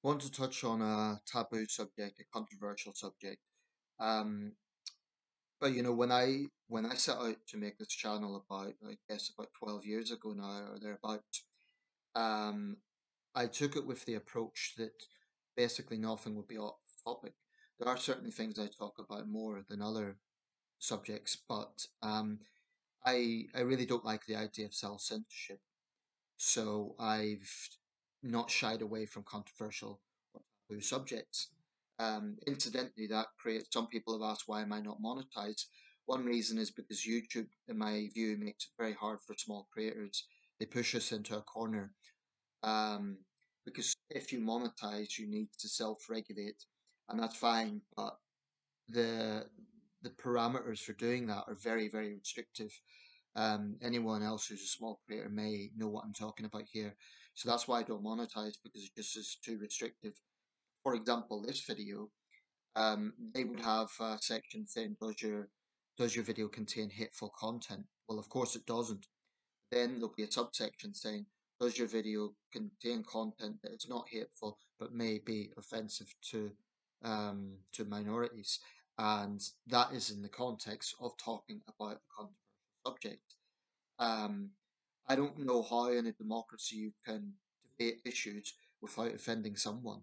want to touch on a taboo subject, a controversial subject. Um, but when I set out to make this channel about, I guess about 12 years ago now or thereabouts, um, I took it with the approach that basically nothing would be off topic. There are certainly things I talk about more than other subjects, but I really don't like the idea of self censorship. So I've not shied away from controversial or taboo subjects. Incidentally, that creates some people have asked why am I not monetized? One reason is because YouTube, in my view, makes it very hard for small creators. They push us into a corner. Um, because if you monetize, you need to self-regulate, and that's fine. But the the parameters for doing that are very, very restrictive. Anyone else who's a small creator may know what I'm talking about here. So that's why I don't monetize because it just is too restrictive. For example, this video, they would have a section saying, does your video contain hateful content? Well, of course it doesn't. Then there'll be a subsection saying, does your video contain content that is not hateful but may be offensive to minorities? And that is in the context of talking about a controversial subject. Um, I don't know how in a democracy you can debate issues without offending someone.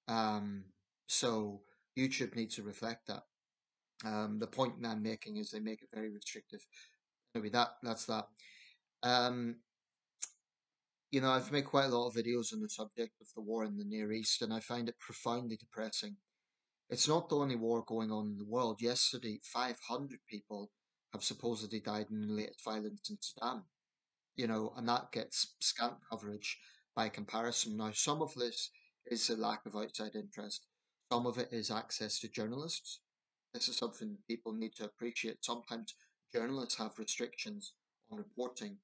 Um, so YouTube needs to reflect that. The point that I'm making is they make it very restrictive. Anyway, that's that. Um, I've made quite a lot of videos on the subject of the war in the Near East, and I find it profoundly depressing. It's not the only war going on in the world. Yesterday, 500 people have supposedly died in the latest violence in Sudan, and that gets scant coverage by comparison. Now, some of this is a lack of outside interest. Some of it is access to journalists. This is something people need to appreciate. Sometimes journalists have restrictions on reporting.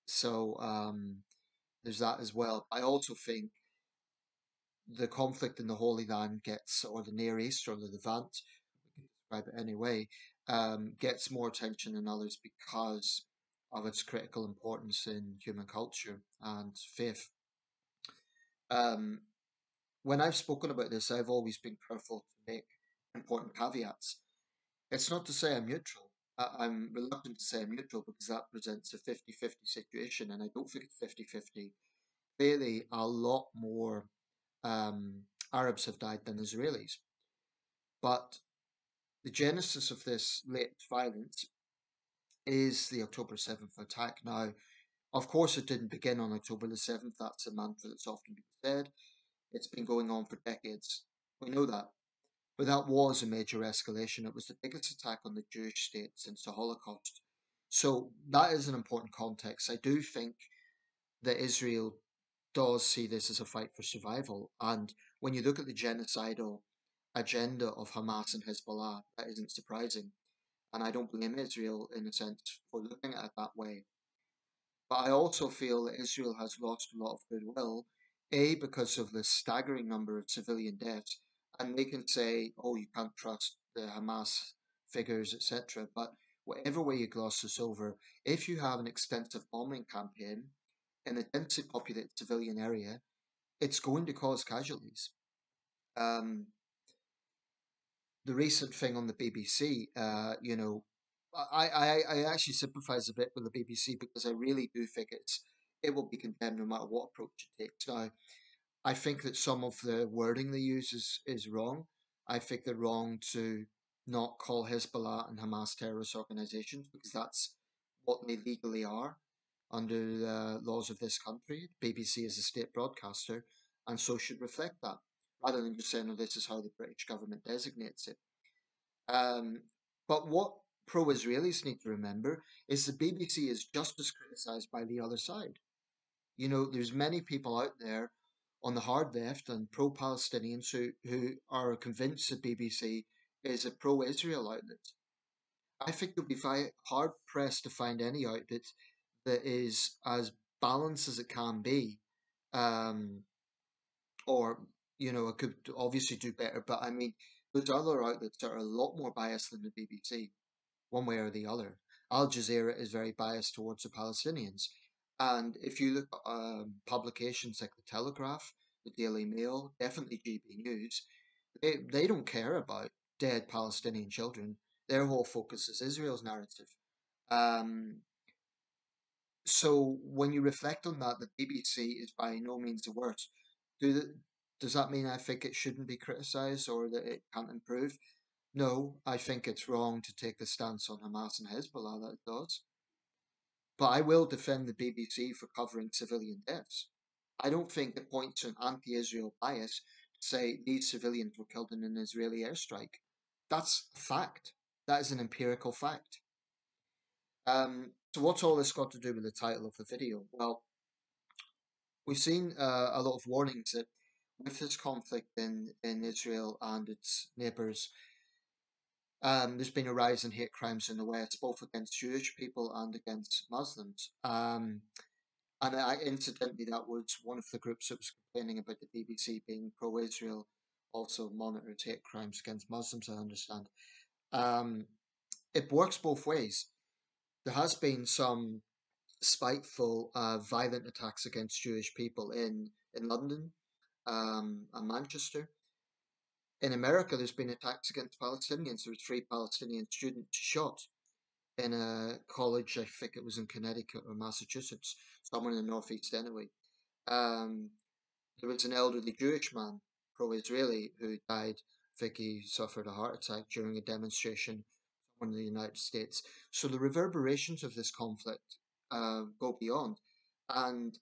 So, there's that as well. I also think the conflict in the Holy Land gets, or the Near East, or the Levant, we can describe it anyway, gets more attention than others because of its critical importance in human culture and faith. Um, when I've spoken about this, I've always been careful to make important caveats. It's not to say I'm neutral. I'm reluctant to say I'm neutral because that presents a 50-50 situation, and I don't think it's 50-50. Clearly, a lot more um, Arabs have died than Israelis. But the genesis of this latest violence is the October 7th attack. Now, of course, it didn't begin on October the 7th. That's a mantra that's often been said. It's been going on for decades. We know that. But that was a major escalation. It was the biggest attack on the Jewish state since the Holocaust. So that is an important context. I do think that Israel does see this as a fight for survival. And when you look at the genocidal agenda of Hamas and Hezbollah, that isn't surprising. And I don't blame Israel in a sense for looking at it that way. But I also feel that Israel has lost a lot of goodwill, A, because of the staggering number of civilian deaths. And they can say, oh, you can't trust the Hamas figures, etc. But whatever way you gloss this over, if you have an extensive bombing campaign in a densely populated civilian area, it's going to cause casualties. Um, the recent thing on the BBC, I actually sympathise a bit with the BBC because I really do think it will be condemned no matter what approach it takes. Now, I think that some of the wording they use is wrong. I think they're wrong to not call Hezbollah and Hamas terrorist organizations because that's what they legally are under the laws of this country. BBC is a state broadcaster and so should reflect that rather than just saying, oh, this is how the British government designates it. Um, but what pro-Israelis need to remember is the BBC is just as criticised by the other side. There's many people out there on the hard left and pro-Palestinians who are convinced the BBC is a pro-Israel outlet. I think you'll be hard pressed to find any outlet that is as balanced as it can be, um, or it could obviously do better. But I mean, there's other outlets that are a lot more biased than the BBC, one way or the other. Al Jazeera is very biased towards the Palestinians. And if you look at publications like The Telegraph, the Daily Mail, definitely GB News. They don't care about dead Palestinian children. Their whole focus is Israel's narrative. Um, so when you reflect on that, the BBC is by no means the worst. Do the, does that mean I think it shouldn't be criticised or that it can't improve? No, I think it's wrong to take the stance on Hamas and Hezbollah that it does. But I will defend the BBC for covering civilian deaths. I don't think it points to an anti-Israel bias to say these civilians were killed in an Israeli airstrike. That's a fact. That is an empirical fact. So what's all this got to do with the title of the video? Well, we've seen a lot of warnings that with this conflict in Israel and its neighbours, there's been a rise in hate crimes in the West, both against Jewish people and against Muslims. Incidentally, that was one of the groups that was complaining about the BBC being pro-Israel, also monitors hate crimes against Muslims, I understand. Um, it works both ways. There has been some spiteful, violent attacks against Jewish people in London and Manchester. In America, there's been attacks against Palestinians. There were 3 Palestinian students shot in a college, I think it was in Connecticut or Massachusetts, somewhere in the Northeast anyway. Um, there was an elderly Jewish man, pro-Israeli, who died. I think he suffered a heart attack during a demonstration somewhere in the United States. So the reverberations of this conflict go beyond. And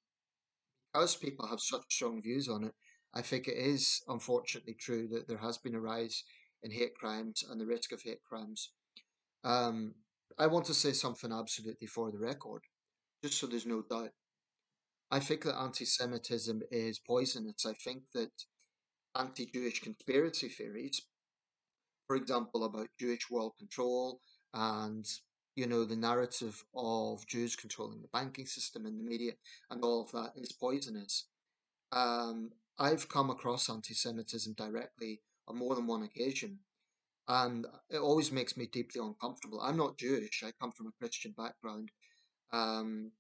because people have such strong views on it, I think it is unfortunately true that there has been a rise in hate crimes and the risk of hate crimes. Um, I want to say something absolutely for the record, just so there's no doubt. I think that anti Semitism is poisonous. I think that anti Jewish conspiracy theories, for example, about Jewish world control and the narrative of Jews controlling the banking system and the media and all of that is poisonous. I've come across anti Semitism directly on more than one occasion, and it always makes me deeply uncomfortable. I'm not Jewish, I come from a Christian background. Um,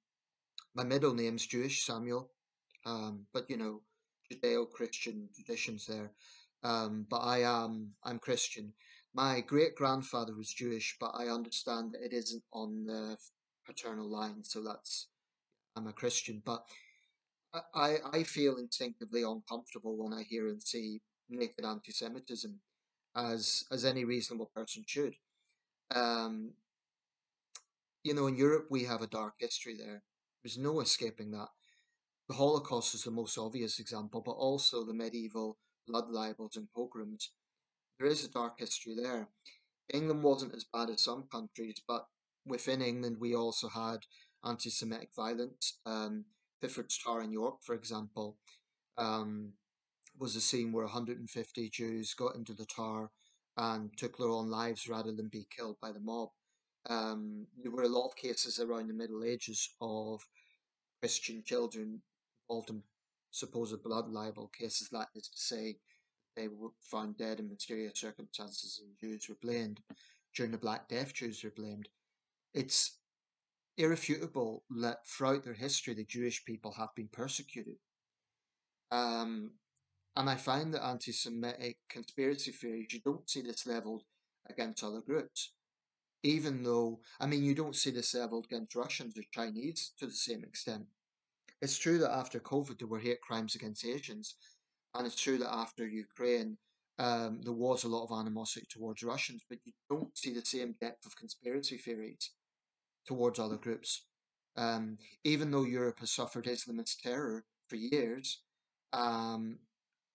my middle name's Jewish, Samuel, but Judeo Christian traditions there. But I'm Christian. My great grandfather was Jewish, but I understand that it isn't on the paternal line, so I'm a Christian. But I feel instinctively uncomfortable when I hear and see naked anti-Semitism, as any reasonable person should. Um, in Europe we have a dark history there. There's no escaping that. The Holocaust is the most obvious example, but also the medieval blood libels and pogroms. There is a dark history there. England wasn't as bad as some countries, but within England we also had anti-Semitic violence. Bifford's Tower in York, for example, um, was a scene where 150 Jews got into the tower and took their own lives rather than be killed by the mob. There were a lot of cases around the Middle Ages of Christian children involved in supposed blood libel cases, that is to say, they were found dead in mysterious circumstances and Jews were blamed. During the Black Death, Jews were blamed. It's irrefutable that throughout their history, the Jewish people have been persecuted. Um, And I find that anti Semitic conspiracy theories, you don't see this leveled against other groups. Even though, I mean, you don't see this leveled against Russians or Chinese to the same extent. It's true that after COVID, there were hate crimes against Asians. And it's true that after Ukraine, there was a lot of animosity towards Russians, but you don't see the same depth of conspiracy theories towards other groups. Even though Europe has suffered Islamist terror for years, um,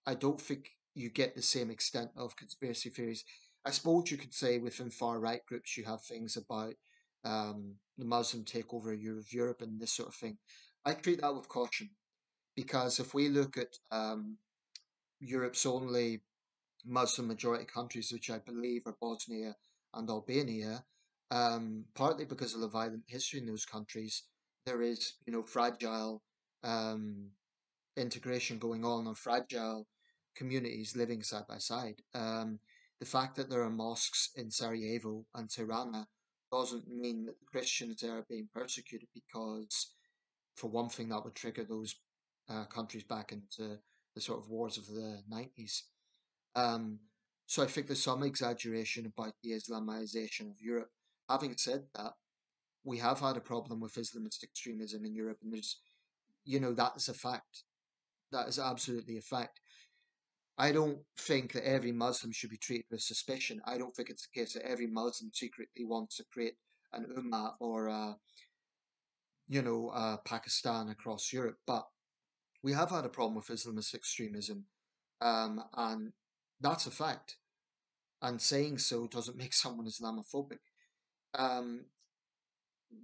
I don't think you get the same extent of conspiracy theories. I suppose you could say within far right groups you have things about the Muslim takeover of Europe and this sort of thing. I treat that with caution because if we look at Europe's only Muslim majority countries, which I believe are Bosnia and Albania, partly because of the violent history in those countries, there is fragile um, integration going on or fragile communities living side by side. The fact that there are mosques in Sarajevo and Tirana doesn't mean that the Christians there are being persecuted because, for one thing, that would trigger those countries back into the sort of wars of the 90s. Um, so I think there's some exaggeration about the Islamization of Europe. Having said that, we have had a problem with Islamist extremism in Europe, and that is a fact. That is absolutely a fact. I don't think that every Muslim should be treated with suspicion. I don't think it's the case that every Muslim secretly wants to create an ummah or Pakistan across Europe. But we have had a problem with Islamist extremism, and that's a fact. And saying so doesn't make someone Islamophobic. Um,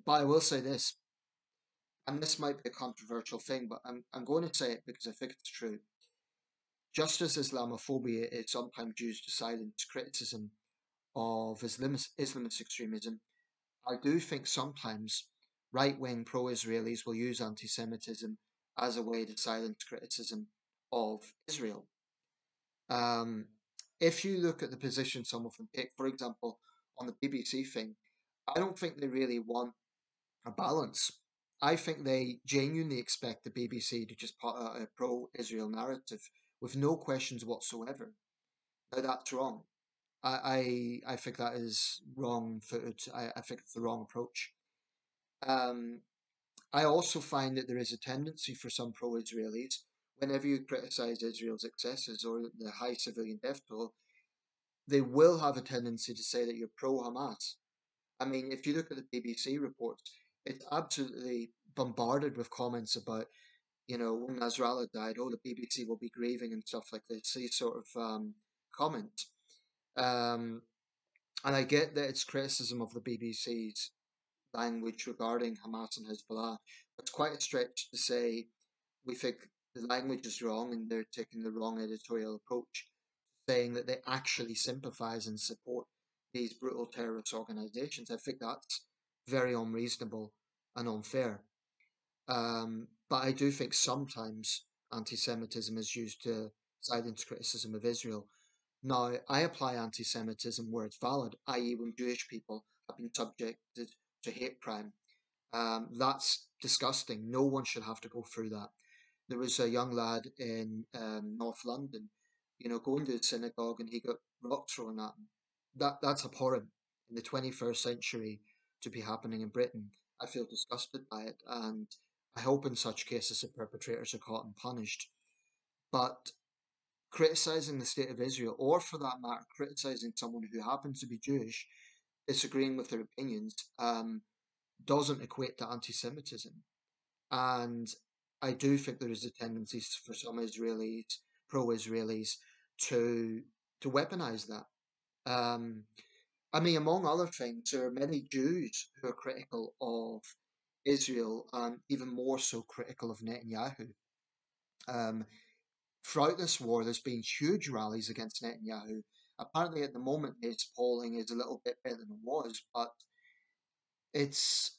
but I will say this, and this might be a controversial thing, but I'm going to say it because I think it's true. Just as Islamophobia is sometimes used to silence criticism of Islamist extremism, I do think sometimes right wing pro Israelis will use anti Semitism as a way to silence criticism of Israel. Um, if you look at the position some of them take, for example, on the BBC thing, I don't think they really want a balance. I think they genuinely expect the BBC to just put out a pro Israel narrative with no questions whatsoever. Now, that's wrong. I think that is wrong footed. I think it's the wrong approach. Um, I also find that there is a tendency for some pro Israelis, whenever you criticize Israel's excesses or the high civilian death toll, they will have a tendency to say that you're pro Hamas. I mean, if you look at the BBC reports, it's absolutely bombarded with comments about, when Nasrallah died, oh, the BBC will be grieving and stuff like this, these sort of comments. Um, and I get that it's criticism of the BBC's language regarding Hamas and Hezbollah. It's quite a stretch to say we think the language is wrong and they're taking the wrong editorial approach, saying that they actually sympathise and support these brutal terrorist organisations. I think that's very unreasonable and unfair. But I do think sometimes anti Semitism is used to silence criticism of Israel. Now, I apply anti Semitism where it's valid, i.e., when Jewish people have been subjected to hate crime. That's disgusting. No one should have to go through that. There was a young lad in North London, going to the synagogue and he got rocks thrown at him. That's abhorrent in the 21st century to be happening in Britain. I feel disgusted by it, and I hope in such cases the perpetrators are caught and punished. But criticizing the state of Israel, or for that matter, criticizing someone who happens to be Jewish, disagreeing with their opinions, doesn't equate to anti-Semitism. And I do think there is a tendency for some Israelis, pro-Israelis, to weaponize that. Um, I mean, among other things, there are many Jews who are critical of Israel and even more so critical of Netanyahu. Um, Throughout this war, there's been huge rallies against Netanyahu. Apparently, at the moment, his polling is a little bit better than it was, but it's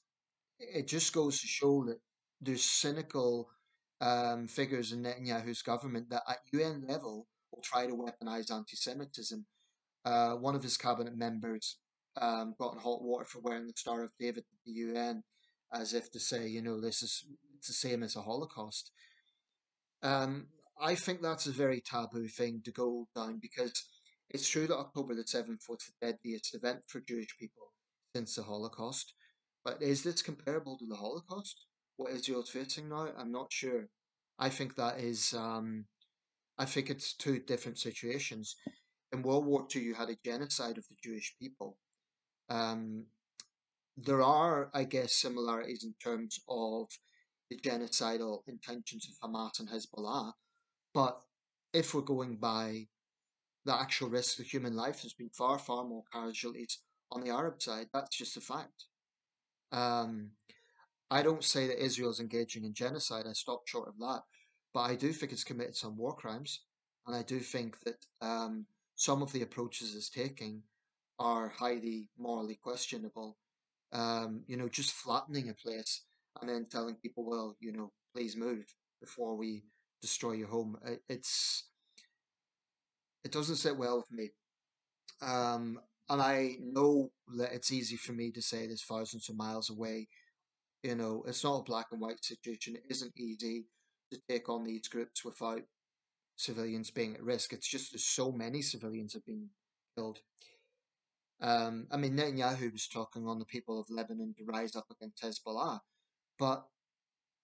it just goes to show that there's cynical figures in Netanyahu's government that at UN level will try to weaponize anti-Semitism. One of his cabinet members got in hot water for wearing the Star of David at the UN, as if to say, it's the same as the Holocaust. Um, I think that's a very taboo thing to go down because it's true that October the 7th was the deadliest event for Jewish people since the Holocaust. But is this comparable to the Holocaust? What Israel's facing now? I'm not sure. I think that is, I think it's two different situations. In World War II, you had a genocide of the Jewish people. Um, there are, I guess, similarities in terms of the genocidal intentions of Hamas and Hezbollah, but if we're going by the actual risk to human life, there's been far, far more casualties on the Arab side. That's just a fact. Um, I don't say that Israel's engaging in genocide. I stopped short of that. But I do think it's committed some war crimes. And I do think that some of the approaches it's taking are highly morally questionable. Just flattening a place and then telling people, well, please move before we destroy your home. It doesn't sit well with me. Um, and I know that it's easy for me to say this thousands of miles away. It's not a black and white situation. It isn't easy to take on these groups without civilians being at risk. It's just there's so many civilians have been killed. I mean, Netanyahu was talking on the people of Lebanon to rise up against Hezbollah, but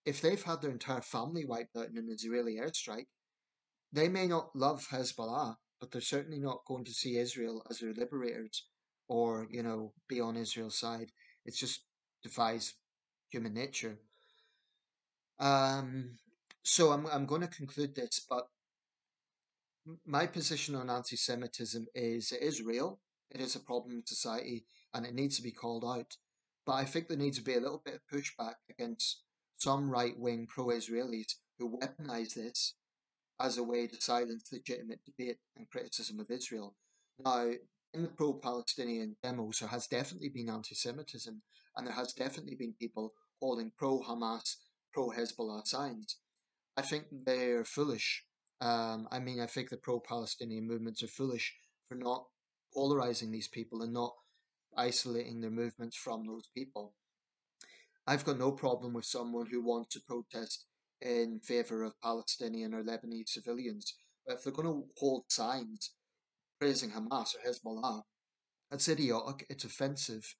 if they've had their entire family wiped out in an Israeli airstrike, they may not love Hezbollah, but they're certainly not going to see Israel as their liberators or, be on Israel's side. It just defies human nature. Um, so I'm going to conclude this, but my position on anti-Semitism is it is real, it is a problem in society, and it needs to be called out. But I think there needs to be a little bit of pushback against some right-wing pro-Israelis who weaponize this as a way to silence legitimate debate and criticism of Israel. Now, in the pro-Palestinian demos, there has definitely been anti-Semitism, and there has definitely been people holding pro-Hamas, pro-Hezbollah signs. I think they're foolish. I mean, I think the pro-Palestinian movements are foolish for not polarizing these people and not isolating their movements from those people. I've got no problem with someone who wants to protest in favor of Palestinian or Lebanese civilians. But if they're going to hold signs praising Hamas or Hezbollah, that's idiotic, it's offensive,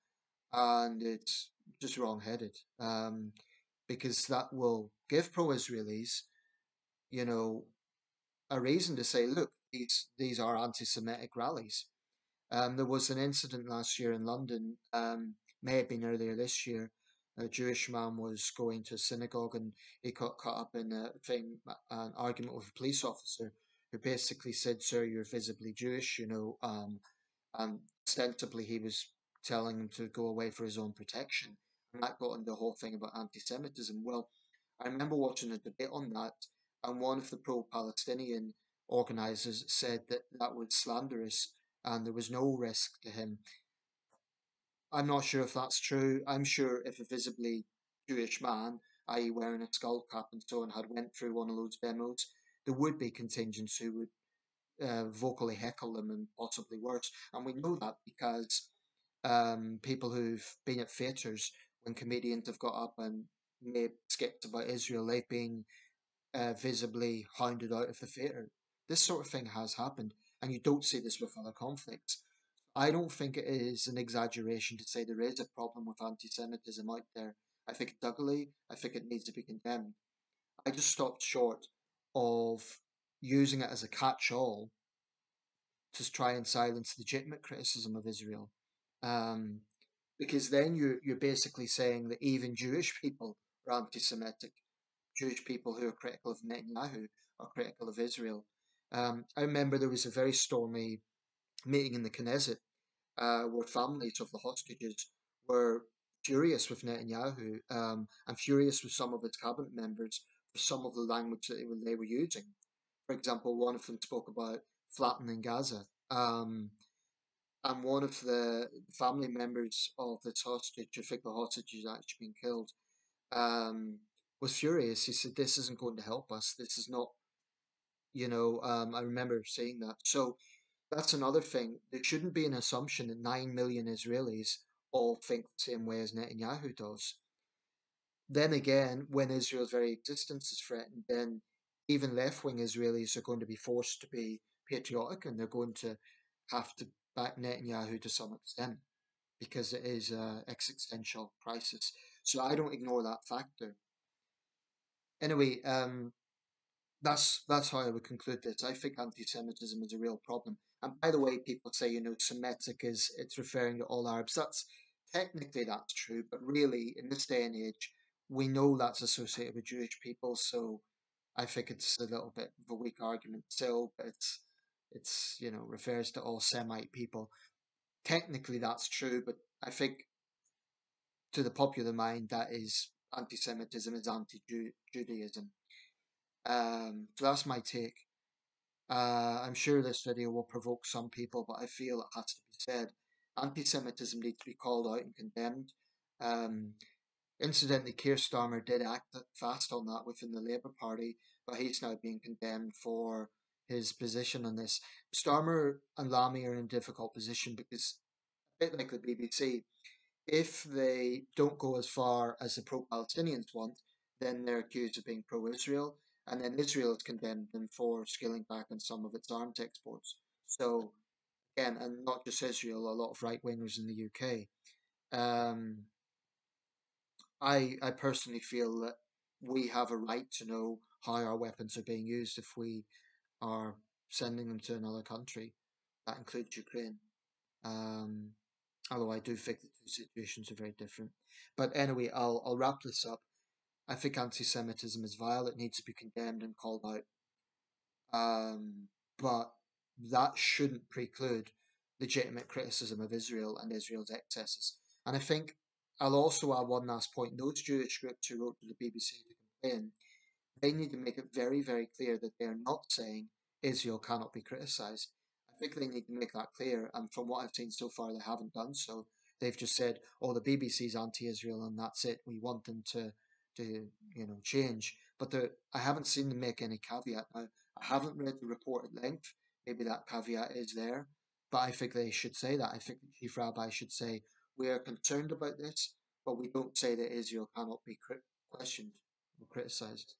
and it's just wrong-headed. Because that will give pro-Israelis, you know, a reason to say, look, these are anti-Semitic rallies. There was an incident last year in London, may have been earlier this year. A Jewish man was going to a synagogue and he got caught up in an argument with a police officer who basically said, "Sir, you're visibly Jewish," and ostensibly he was telling him to go away for his own protection. And that got into the whole thing about anti-Semitism. Well, I remember watching a debate on that, and one of the pro-Palestinian organisers said that that was slanderous and there was no risk to him. I'm not sure if that's true. I'm sure if a visibly Jewish man, i.e., wearing a skull cap and so on, had went through one of those demos, there would be contingents who would vocally heckle them and possibly worse. And we know that because people who've been at theatres when comedians have got up and made skits about Israel, they've been visibly hounded out of the theatre. This sort of thing has happened, and you don't see this with other conflicts. I don't think it is an exaggeration to say there is a problem with anti Semitism out there. I think it's ugly. I think it needs to be condemned. I just stopped short of using it as a catch all to try and silence legitimate criticism of Israel. Um, because then you're basically saying that even Jewish people are anti Semitic. Jewish people who are critical of Netanyahu are critical of Israel. I remember there was a very stormy meeting in the Knesset where families of the hostages were furious with Netanyahu and furious with some of its cabinet members for some of the language that they were using. For example, one of them spoke about flattening Gaza. And one of the family members of this hostage, I think the hostage has actually been killed, um, was furious. He said, "This isn't going to help us. This is not, I remember saying that. So that's another thing. There shouldn't be an assumption that 9 million Israelis all think the same way as Netanyahu does. Then again, when Israel's very existence is threatened, then even left wing Israelis are going to be forced to be patriotic and they're going to have to back Netanyahu to some extent because it is an existential crisis. So I don't ignore that factor. Anyway, that's how I would conclude this. I think anti-Semitism is a real problem. And by the way, people say Semitic is it's referring to all Arabs. That's true, but really in this day and age, we know that's associated with Jewish people. So I think it's a little bit of a weak argument still, but it's refers to all Semite people. Technically, that's true, but I think to the popular mind, that is anti-Semitism is anti-Judaism. So that's my take. I'm sure this video will provoke some people, but I feel it has to be said. Anti-Semitism needs to be called out and condemned. Um, Incidentally, Keir Starmer did act fast on that within the Labour Party, but he's now being condemned for his position on this. Starmer and Lamy are in a difficult position because, a bit like the BBC, if they don't go as far as the pro-Palestinians want, then they're accused of being pro-Israel. And then Israel has condemned them for scaling back on some of its arms exports. So again, and not just Israel, a lot of right wingers in the UK. Um, I personally feel that we have a right to know how our weapons are being used if we are sending them to another country. That includes Ukraine. Um, Although I do think the two situations are very different. But anyway, I'll wrap this up. I think anti-Semitism is vile. It needs to be condemned and called out. But that shouldn't preclude legitimate criticism of Israel and Israel's excesses. And I think I'll also add one last point. Those Jewish groups who wrote to the BBC to complain, they need to make it very, very clear that they're not saying Israel cannot be criticised. I think they need to make that clear, and from what I've seen so far, they haven't done so. They've just said, "Oh, the BBC's anti-Israel, and that's it. We want them to change." But I haven't seen them make any caveat. Now, I haven't read the report at length. Maybe that caveat is there, but I think they should say that. I think the chief rabbi should say, "We are concerned about this, but we don't say that Israel cannot be questioned or criticised."